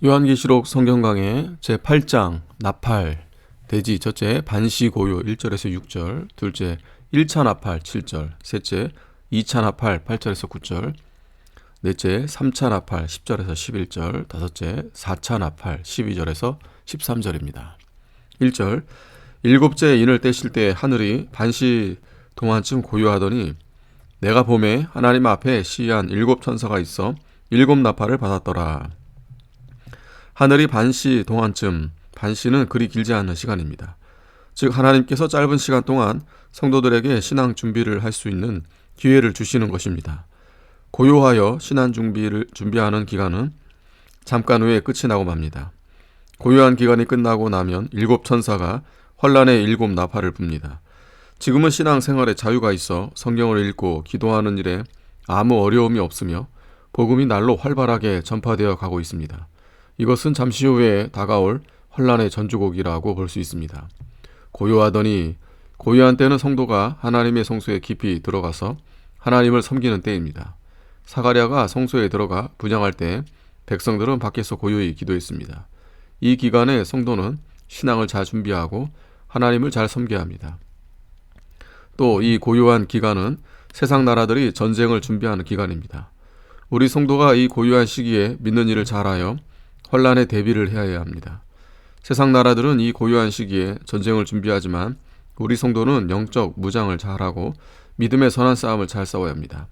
요한계시록 성경 강해 제8장 나팔 대지 첫째 반시 고요 1절에서 6절, 둘째 1차 나팔 7절, 셋째 2차 나팔 8절에서 9절, 넷째 3차 나팔 10절에서 11절, 다섯째 4차 나팔 12절에서 13절입니다. 1절 일곱째 인을 떼실 때 하늘이 반시 동안쯤 고요하더니 내가 보매 하나님 앞에 시한 일곱 천사가 있어 일곱 나팔을 받았더라. 하늘이 반시 동안쯤, 반시는 그리 길지 않은 시간입니다. 즉 하나님께서 짧은 시간 동안 성도들에게 신앙 준비를 할 수 있는 기회를 주시는 것입니다. 고요하여 신앙 준비를 준비하는 기간은 잠깐 후에 끝이 나고 맙니다. 고요한 기간이 끝나고 나면 일곱 천사가 환란의 일곱 나팔을 붑니다. 지금은 신앙 생활에 자유가 있어 성경을 읽고 기도하는 일에 아무 어려움이 없으며 복음이 날로 활발하게 전파되어 가고 있습니다. 이것은 잠시 후에 다가올 환란의 전주곡이라고 볼 수 있습니다. 고요하더니 고요한 때는 성도가 하나님의 성소에 깊이 들어가서 하나님을 섬기는 때입니다. 사가랴가 성소에 들어가 분향할 때 백성들은 밖에서 고요히 기도했습니다. 이 기간에 성도는 신앙을 잘 준비하고 하나님을 잘 섬겨야 합니다. 또 이 고요한 기간은 세상 나라들이 전쟁을 준비하는 기간입니다. 우리 성도가 이 고요한 시기에 믿는 일을 잘하여 환란에 대비를 해야 합니다. 세상 나라들은 이 고요한 시기에 전쟁을 준비하지만 우리 성도는 영적 무장을 잘하고 믿음의 선한 싸움을 잘 싸워야 합니다.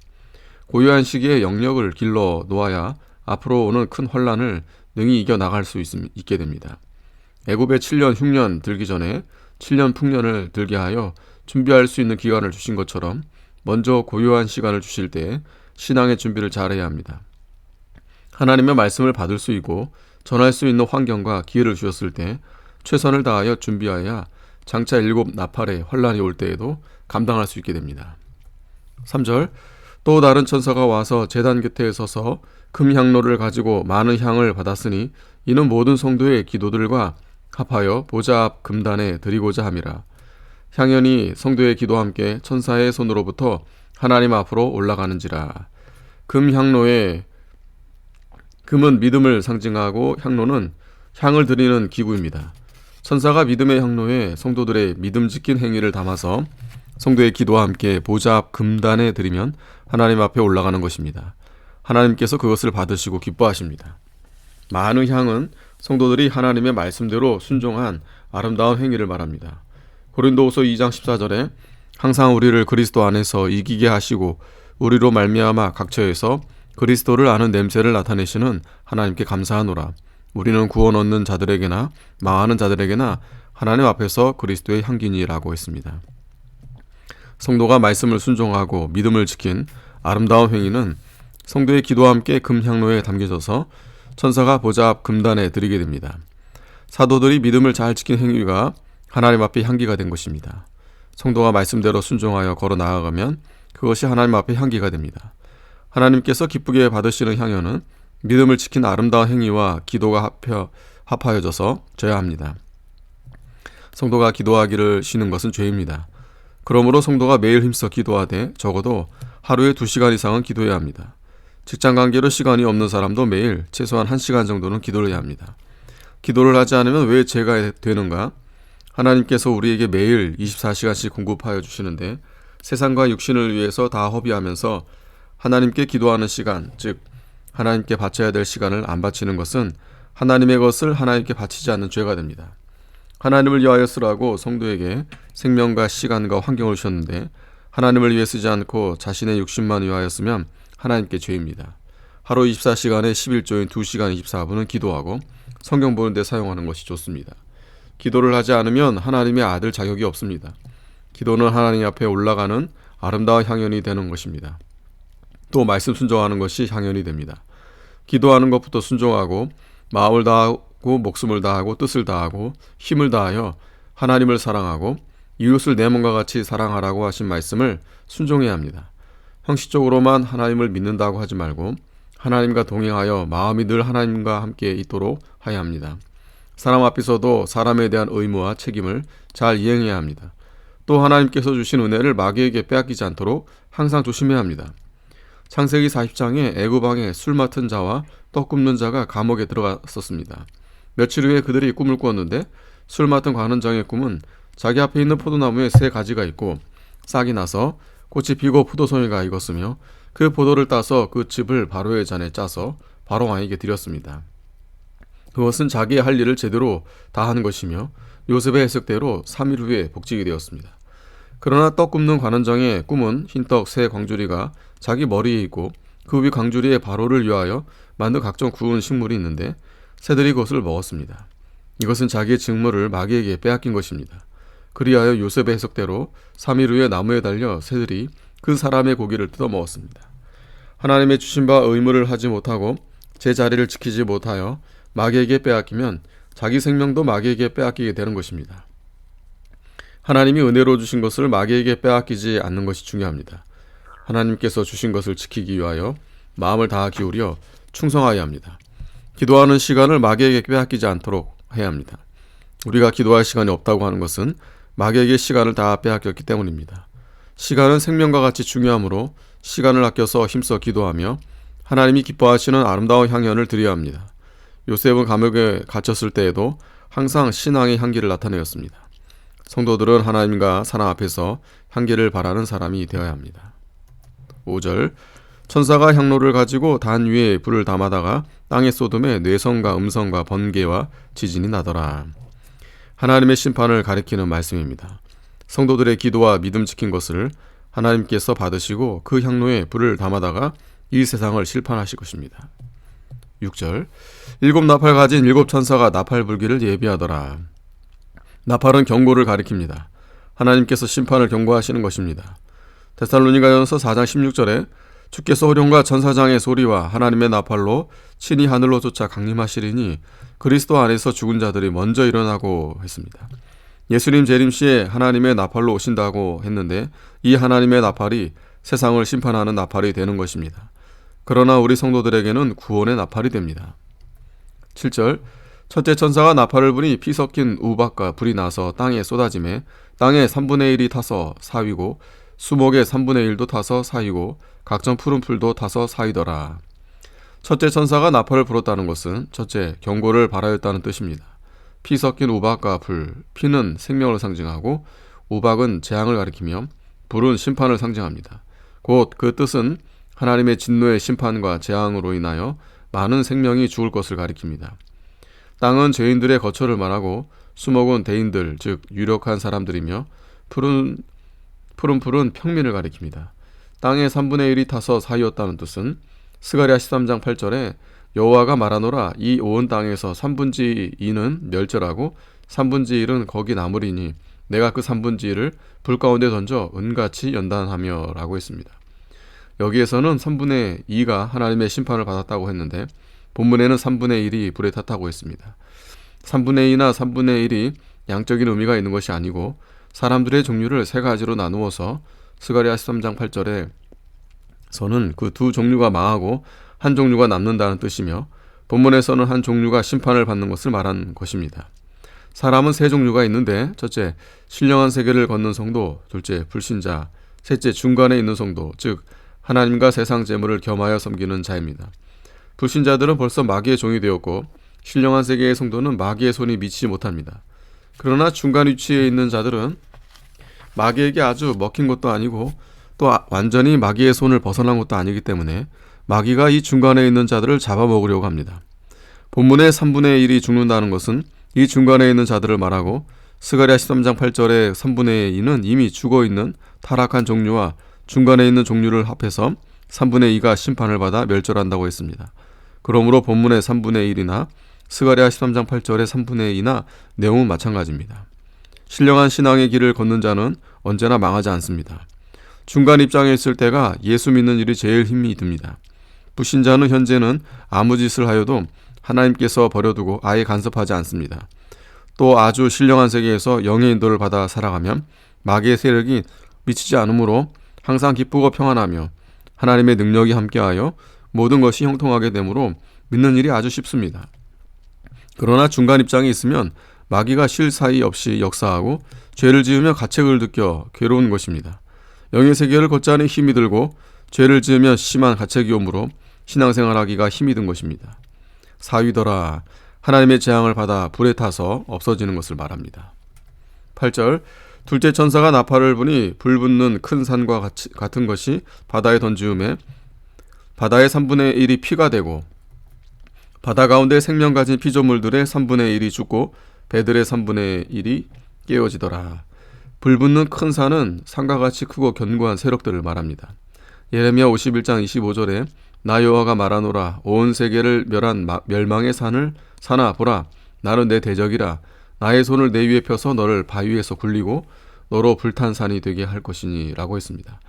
고요한 시기에 영역을 길러 놓아야 앞으로 오는 큰 환란을 능히 이겨나갈 수 있게 됩니다. 애굽에 7년 흉년 들기 전에 7년 풍년을 들게 하여 준비할 수 있는 기간을 주신 것처럼 먼저 고요한 시간을 주실 때 신앙의 준비를 잘해야 합니다. 하나님의 말씀을 받을 수 있고 전할 수 있는 환경과 기회를 주셨을 때 최선을 다하여 준비하여야 장차 일곱 나팔의 환란이 올 때에도 감당할 수 있게 됩니다. 3절 또 다른 천사가 와서 제단 곁에 서서 금향로를 가지고 많은 향을 받았으니 이는 모든 성도의 기도들과 합하여 보좌 앞 금단에 드리고자 함이라. 향연이 성도의 기도와 함께 천사의 손으로부터 하나님 앞으로 올라가는지라. 금향로에 금은 믿음을 상징하고 향로는 향을 드리는 기구입니다. 천사가 믿음의 향로에 성도들의 믿음 지킨 행위를 담아서 성도의 기도와 함께 보좌 앞 금단에 드리면 하나님 앞에 올라가는 것입니다. 하나님께서 그것을 받으시고 기뻐하십니다. 많은 향은 성도들이 하나님의 말씀대로 순종한 아름다운 행위를 말합니다. 고린도후서 2장 14절에 항상 우리를 그리스도 안에서 이기게 하시고 우리로 말미암아 각처에서 그리스도를 아는 냄새를 나타내시는 하나님께 감사하노라. 우리는 구원 얻는 자들에게나 망하는 자들에게나 하나님 앞에서 그리스도의 향기니라고 했습니다. 성도가 말씀을 순종하고 믿음을 지킨 아름다운 행위는 성도의 기도와 함께 금향로에 담겨져서 천사가 보좌 앞 금단에 드리게 됩니다. 사도들이 믿음을 잘 지킨 행위가 하나님 앞에 향기가 된 것입니다. 성도가 말씀대로 순종하여 걸어 나아가면 그것이 하나님 앞에 향기가 됩니다. 하나님께서 기쁘게 받으시는 향연은 믿음을 지킨 아름다운 행위와 기도가 합하여져서 져야 합니다. 성도가 기도하기를 쉬는 것은 죄입니다. 그러므로 성도가 매일 힘써 기도하되 적어도 하루에 2시간 이상은 기도해야 합니다. 직장관계로 시간이 없는 사람도 매일 최소한 1시간 정도는 기도를 해야 합니다. 기도를 하지 않으면 왜 죄가 되는가? 하나님께서 우리에게 매일 24시간씩 공급하여 주시는데 세상과 육신을 위해서 다 허비하면서 하나님께 기도하는 시간, 즉 하나님께 바쳐야 될 시간을 안 바치는 것은 하나님의 것을 하나님께 바치지 않는 죄가 됩니다. 하나님을 위하여 쓰라고 성도에게 생명과 시간과 환경을 주셨는데 하나님을 위해 쓰지 않고 자신의 육신만 위하여 쓰면 하나님께 죄입니다. 하루 24시간에 11조인 2시간 24분은 기도하고 성경 보는 데 사용하는 것이 좋습니다. 기도를 하지 않으면 하나님의 아들 자격이 없습니다. 기도는 하나님 앞에 올라가는 아름다운 향연이 되는 것입니다. 또 말씀 순종하는 것이 향연이 됩니다. 기도하는 것부터 순종하고 마음을 다하고 목숨을 다하고 뜻을 다하고 힘을 다하여 하나님을 사랑하고 이웃을 내 몸과 같이 사랑하라고 하신 말씀을 순종해야 합니다. 형식적으로만 하나님을 믿는다고 하지 말고 하나님과 동행하여 마음이 늘 하나님과 함께 있도록 해야 합니다. 사람 앞에서도 사람에 대한 의무와 책임을 잘 이행해야 합니다. 또 하나님께서 주신 은혜를 마귀에게 빼앗기지 않도록 항상 조심해야 합니다. 창세기 40장에 애굽왕의 술 맡은 자와 떡 굽는 자가 감옥에 들어갔었습니다. 며칠 후에 그들이 꿈을 꾸었는데 술 맡은 관원장의 꿈은 자기 앞에 있는 포도나무에 새 가지가 있고 싹이 나서 꽃이 피고 포도송이가 익었으며 그 포도를 따서 그 즙을 바로의 잔에 짜서 바로 왕에게 드렸습니다. 그것은 자기의 할 일을 제대로 다 한 것이며 요셉의 해석대로 3일 후에 복직이 되었습니다. 그러나 떡 굽는 관원장의 꿈은 흰떡 새 광주리가 자기 머리에 있고 그 위 광주리에 바로를 위하여 만든 각종 구운 식물이 있는데 새들이 그것을 먹었습니다. 이것은 자기의 직무를 마귀에게 빼앗긴 것입니다. 그리하여 요셉의 해석대로 3일 후에 나무에 달려 새들이 그 사람의 고기를 뜯어먹었습니다. 하나님의 주신 바 의무를 하지 못하고 제 자리를 지키지 못하여 마귀에게 빼앗기면 자기 생명도 마귀에게 빼앗기게 되는 것입니다. 하나님이 은혜로 주신 것을 마귀에게 빼앗기지 않는 것이 중요합니다. 하나님께서 주신 것을 지키기 위하여 마음을 다 기울여 충성하여야 합니다. 기도하는 시간을 마귀에게 빼앗기지 않도록 해야 합니다. 우리가 기도할 시간이 없다고 하는 것은 마귀에게 시간을 다 빼앗겼기 때문입니다. 시간은 생명과 같이 중요하므로 시간을 아껴서 힘써 기도하며 하나님이 기뻐하시는 아름다운 향연을 드려야 합니다. 요셉은 감옥에 갇혔을 때에도 항상 신앙의 향기를 나타내었습니다. 성도들은 하나님과 사람 앞에서 향기를 바라는 사람이 되어야 합니다. 5절 천사가 향로를 가지고 단 위에 불을 담아다가 땅에 쏟음에 뇌성과 음성과 번개와 지진이 나더라. 하나님의 심판을 가리키는 말씀입니다. 성도들의 기도와 믿음 지킨 것을 하나님께서 받으시고 그 향로에 불을 담아다가 이 세상을 심판하실 것입니다. 6절 일곱 나팔 가진 일곱 천사가 나팔 불기를 예비하더라. 나팔은 경고를 가리킵니다. 하나님께서 심판을 경고하시는 것입니다. 데살로니가전서 4장 16절에 주께서 호령과 천사장의 소리와 하나님의 나팔로 친히 하늘로 쫓아 강림하시리니 그리스도 안에서 죽은 자들이 먼저 일어나고 했습니다. 예수님 재림시에 하나님의 나팔로 오신다고 했는데 이 하나님의 나팔이 세상을 심판하는 나팔이 되는 것입니다. 그러나 우리 성도들에게는 구원의 나팔이 됩니다. 7절 첫째 천사가 나팔을 부니 피 섞인 우박과 불이 나서 땅에 쏟아지매 땅의 3분의 1이 타서 사위고 수목의 3분의 1도 타서 사이고 각종 푸른 풀도 타서 사이더라. 첫째 천사가 나팔을 불었다는 것은 첫째 경고를 발하였다는 뜻입니다. 피 섞인 우박과 불, 피는 생명을 상징하고 우박은 재앙을 가리키며 불은 심판을 상징합니다. 곧 그 뜻은 하나님의 진노의 심판과 재앙으로 인하여 많은 생명이 죽을 것을 가리킵니다. 땅은 죄인들의 거처를 말하고 수목은 대인들, 즉 유력한 사람들이며 푸른 풀은 평민을 가리킵니다. 땅의 3분의 1이 타서 사이었다는 뜻은 스가랴 13장 8절에 여호와가 말하노라 이 온 땅에서 3분의 2는 멸절하고 3분의 1은 거기 남으리니 내가 그 3분의 1을 불 가운데 던져 은같이 연단하며 라고 했습니다. 여기에서는 3분의 2가 하나님의 심판을 받았다고 했는데 본문에는 3분의 1이 불에 탔다고 했습니다. 3분의 2나 3분의 1이 양적인 의미가 있는 것이 아니고 사람들의 종류를 세 가지로 나누어서 스가랴 13장 8절에서는 그 두 종류가 망하고 한 종류가 남는다는 뜻이며 본문에서는 한 종류가 심판을 받는 것을 말한 것입니다. 사람은 세 종류가 있는데 첫째, 신령한 세계를 걷는 성도, 둘째, 불신자, 셋째, 중간에 있는 성도, 즉 하나님과 세상 재물을 겸하여 섬기는 자입니다. 불신자들은 벌써 마귀의 종이 되었고 신령한 세계의 성도는 마귀의 손이 미치지 못합니다. 그러나 중간 위치에 있는 자들은 마귀에게 아주 먹힌 것도 아니고 또 완전히 마귀의 손을 벗어난 것도 아니기 때문에 마귀가 이 중간에 있는 자들을 잡아먹으려고 합니다. 본문의 3분의 1이 죽는다는 것은 이 중간에 있는 자들을 말하고 스가랴 13장 8절의 3분의 2는 이미 죽어있는 타락한 종류와 중간에 있는 종류를 합해서 3분의 2가 심판을 받아 멸절한다고 했습니다. 그러므로 본문의 3분의 1이나 스가랴 13장 8절의 3분의 2나 내용은 마찬가지입니다. 신령한 신앙의 길을 걷는 자는 언제나 망하지 않습니다. 중간 입장에 있을 때가 예수 믿는 일이 제일 힘이 듭니다. 불신자는 현재는 아무 짓을 하여도 하나님께서 버려두고 아예 간섭하지 않습니다. 또 아주 신령한 세계에서 영의 인도를 받아 살아가면 마귀의 세력이 미치지 않으므로 항상 기쁘고 평안하며 하나님의 능력이 함께하여 모든 것이 형통하게 되므로 믿는 일이 아주 쉽습니다. 그러나 중간 입장에 있으면 마귀가 쉴 사이 없이 역사하고 죄를 지으며 가책을 느껴 괴로운 것입니다. 영의 세계를 걷자니 힘이 들고 죄를 지으면 심한 가책이 오므로 신앙생활하기가 힘이 든 것입니다. 사위더라, 하나님의 재앙을 받아 불에 타서 없어지는 것을 말합니다. 8절, 둘째 천사가 나팔을 부니 불 붙는 큰 산과 같은 것이 바다에 던지음에 바다의 3분의 1이 피가 되고 바다 가운데 생명 가진 피조물들의 3분의 1이 죽고 배들의 3분의 1이 깨어지더라. 불 붙는 큰 산은 산과 같이 크고 견고한 세력들을 말합니다. 예레미야 51장 25절에 나 여호와가 말하노라, 온 세계를 멸한 멸망의 산아 보라, 나는 내 대적이라, 나의 손을 내 위에 펴서 너를 바위에서 굴리고 너로 불탄 산이 되게 할 것이니 라고 했습니다.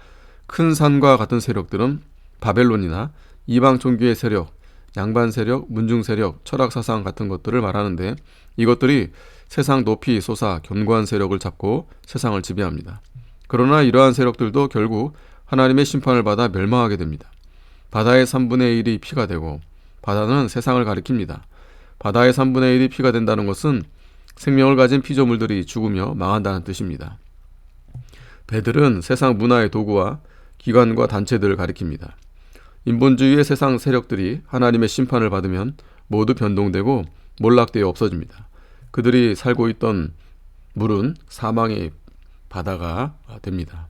큰 산과 같은 세력들은 바벨론이나 이방 종교의 세력, 양반 세력, 문중 세력, 철학 사상 같은 것들을 말하는데, 이것들이 세상 높이 솟아 견고한 세력을 잡고 세상을 지배합니다. 그러나 이러한 세력들도 결국 하나님의 심판을 받아 멸망하게 됩니다. 바다의 3분의 1이 피가 되고, 바다는 세상을 가리킵니다. 바다의 3분의 1이 피가 된다는 것은 생명을 가진 피조물들이 죽으며 망한다는 뜻입니다. 배들은 세상 문화의 도구와 기관과 단체들을 가리킵니다. 인본주의의 세상 세력들이 하나님의 심판을 받으면 모두 변동되고 몰락되어 없어집니다. 그들이 살고 있던 물은 사망의 바다가 됩니다.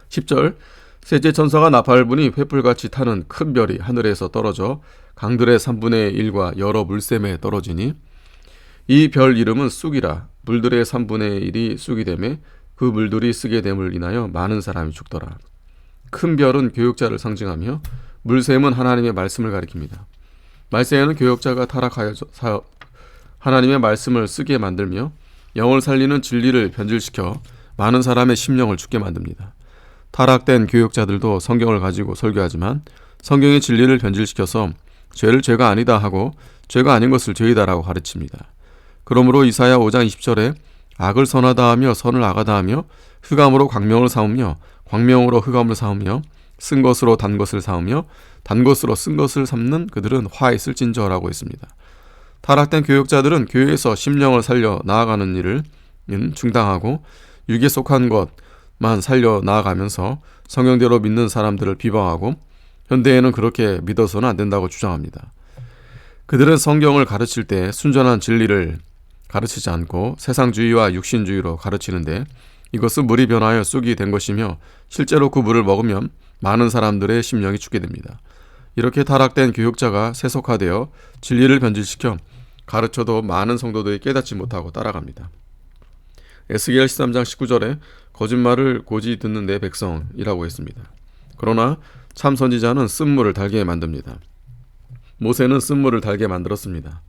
10절, 셋째 천사가 나팔을 부니 횃불같이 타는 큰 별이 하늘에서 떨어져 강들의 3분의 1과 여러 물샘에 떨어지니 이 별 이름은 쑥이라. 물들의 3분의 1이 쑥이 되매 그 물들이 쓰게 됨을 인하여 많은 사람이 죽더라. 큰 별은 교육자를 상징하며 물샘은 하나님의 말씀을 가리킵니다. 말세에는 교육자가 타락하여 하나님의 말씀을 쓰게 만들며 영을 살리는 진리를 변질시켜 많은 사람의 심령을 죽게 만듭니다. 타락된 교육자들도 성경을 가지고 설교하지만 성경의 진리를 변질시켜서 죄를 죄가 아니다 하고 죄가 아닌 것을 죄이다라고 가르칩니다. 그러므로 이사야 5장 20절에 악을 선하다 하며 선을 악하다 하며 흑암으로 광명을 삼으며 광명으로 흑암을 삼으며 쓴 것으로 단 것을 삼으며 단 것으로 쓴 것을 삼는 그들은 화 있을진저라고 했습니다. 타락된 교육자들은 교회에서 심령을 살려 나아가는 일을 중단하고 육에 속한 것만 살려 나아가면서 성경대로 믿는 사람들을 비방하고 현대에는 그렇게 믿어서는 안 된다고 주장합니다. 그들은 성경을 가르칠 때 순전한 진리를 가르치지 않고 세상주의와 육신주의로 가르치는데 이것은 물이 변하여 쑥이 된 것이며 실제로 그 물을 먹으면 많은 사람들의 심령이 죽게 됩니다. 이렇게 타락된 교육자가 세속화되어 진리를 변질시켜 가르쳐도 많은 성도들이 깨닫지 못하고 따라갑니다. 에스겔 13장 19절에 거짓말을 고지 듣는 내 백성이라고 했습니다. 그러나 참 선지자는 쓴물을 달게 만듭니다. 모세는 쓴물을 달게 만들었습니다.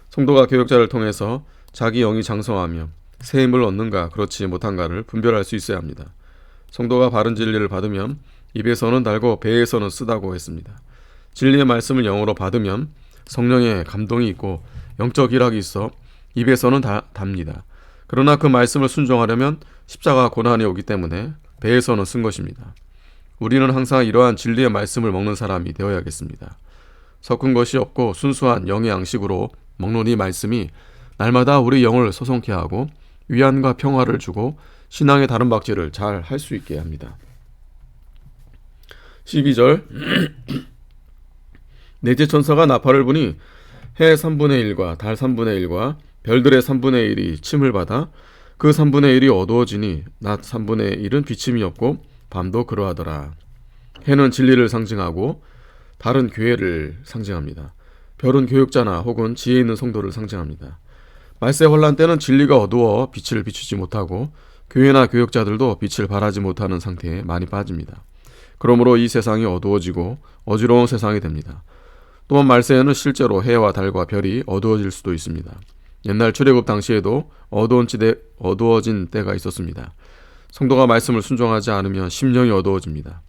성도가 교육자를 통해서 자기 영이 장성하며 새 힘을 얻는가 그렇지 못한가를 분별할 수 있어야 합니다. 성도가 바른 진리를 받으면 입에서는 달고 배에서는 쓰다고 했습니다. 진리의 말씀을 영으로 받으면 성령의 감동이 있고 영적 일학이 있어 입에서는 답니다. 그러나 그 말씀을 순종하려면 십자가 고난이 오기 때문에 배에서는 쓴 것입니다. 우리는 항상 이러한 진리의 말씀을 먹는 사람이 되어야겠습니다. 섞은 것이 없고 순수한 영의 양식으로 먹는 이 말씀이 날마다 우리 영을 소송케 하고 위안과 평화를 주고 신앙의 다른 박질을 잘 할 수 있게 합니다. 12절 넷째 천사가 나팔을 부니 해 3분의 1과 달 3분의 1과 별들의 3분의 1이 침을 받아 그 3분의 1이 어두워지니 낮 3분의 1은 비침이 없고 밤도 그러하더라. 해는 진리를 상징하고 달은 교회를 상징합니다. 별은 교육자나 혹은 지혜 있는 성도를 상징합니다. 말세 혼란 때는 진리가 어두워 빛을 비추지 못하고 교회나 교육자들도 빛을 발하지 못하는 상태에 많이 빠집니다. 그러므로 이 세상이 어두워지고 어지러운 세상이 됩니다. 또한 말세에는 실제로 해와 달과 별이 어두워질 수도 있습니다. 옛날 출애굽 당시에도 어두워진 때가 있었습니다. 성도가 말씀을 순종하지 않으면 심령이 어두워집니다.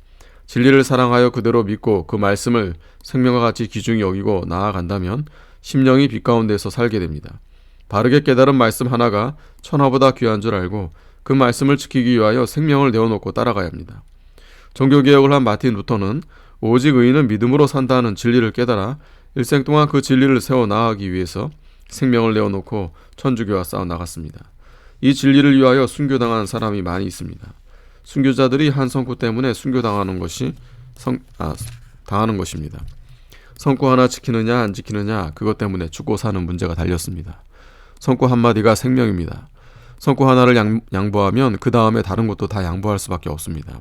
진리를 사랑하여 그대로 믿고 그 말씀을 생명과 같이 귀중히 여기고 나아간다면 심령이 빛 가운데서 살게 됩니다. 바르게 깨달은 말씀 하나가 천하보다 귀한 줄 알고 그 말씀을 지키기 위하여 생명을 내어놓고 따라가야 합니다. 종교개혁을 한 마틴 루터는 오직 의인은 믿음으로 산다는 진리를 깨달아 일생 동안 그 진리를 세워 나가기 위해서 생명을 내어놓고 천주교와 싸워 나갔습니다. 이 진리를 위하여 순교당한 사람이 많이 있습니다. 순교자들이 한 성구 때문에 순교당하는 당하는 것입니다. 성구 하나 지키느냐 안 지키느냐 그것 때문에 죽고 사는 문제가 달렸습니다. 성구 한마디가 생명입니다. 성구 하나를 양보하면 그 다음에 다른 것도 다 양보할 수밖에 없습니다.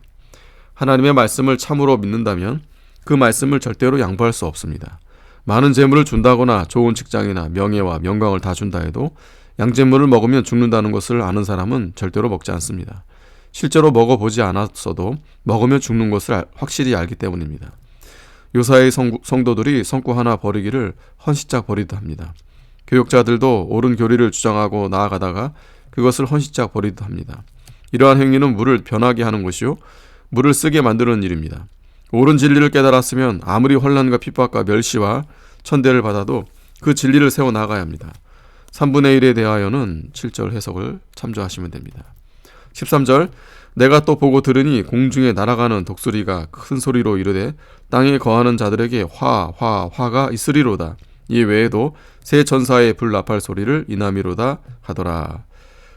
하나님의 말씀을 참으로 믿는다면 그 말씀을 절대로 양보할 수 없습니다. 많은 재물을 준다거나 좋은 직장이나 명예와 명광을 다 준다 해도 양재물을 먹으면 죽는다는 것을 아는 사람은 절대로 먹지 않습니다. 실제로 먹어보지 않았어도 먹으면 죽는 것을 확실히 알기 때문입니다. 요사의 성도들이 성구 하나 버리기를 헌시짝 버리듯 합니다. 교육자들도 옳은 교리를 주장하고 나아가다가 그것을 헌시짝 버리듯 합니다. 이러한 행위는 물을 변하게 하는 것이요 물을 쓰게 만드는 일입니다. 옳은 진리를 깨달았으면 아무리 혼란과 핍박과 멸시와 천대를 받아도 그 진리를 세워나가야 합니다. 3분의 1에 대하여는 7절 해석을 참조하시면 됩니다. 13절 내가 또 보고 들으니 공중에 날아가는 독수리가 큰 소리로 이르되 땅에 거하는 자들에게 화가 있으리로다. 이 외에도 새 전사의 불나팔 소리를 이남이로다 하더라.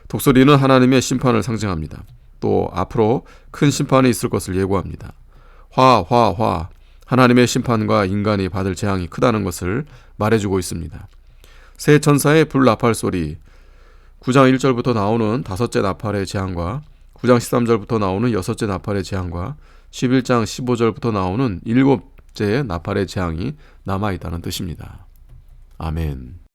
독수리는 하나님의 심판을 상징합니다. 또 앞으로 큰 심판이 있을 것을 예고합니다. 화 하나님의 심판과 인간이 받을 재앙이 크다는 것을 말해주고 있습니다. 새 천사의 불나팔 소리 9장 1절부터 나오는 5째 나팔의 재앙과 9장 13절부터 나오는 6째 나팔의 재앙과 11장 15절부터 나오는 7째 나팔의 재앙이 남아있다는 뜻입니다. 아멘.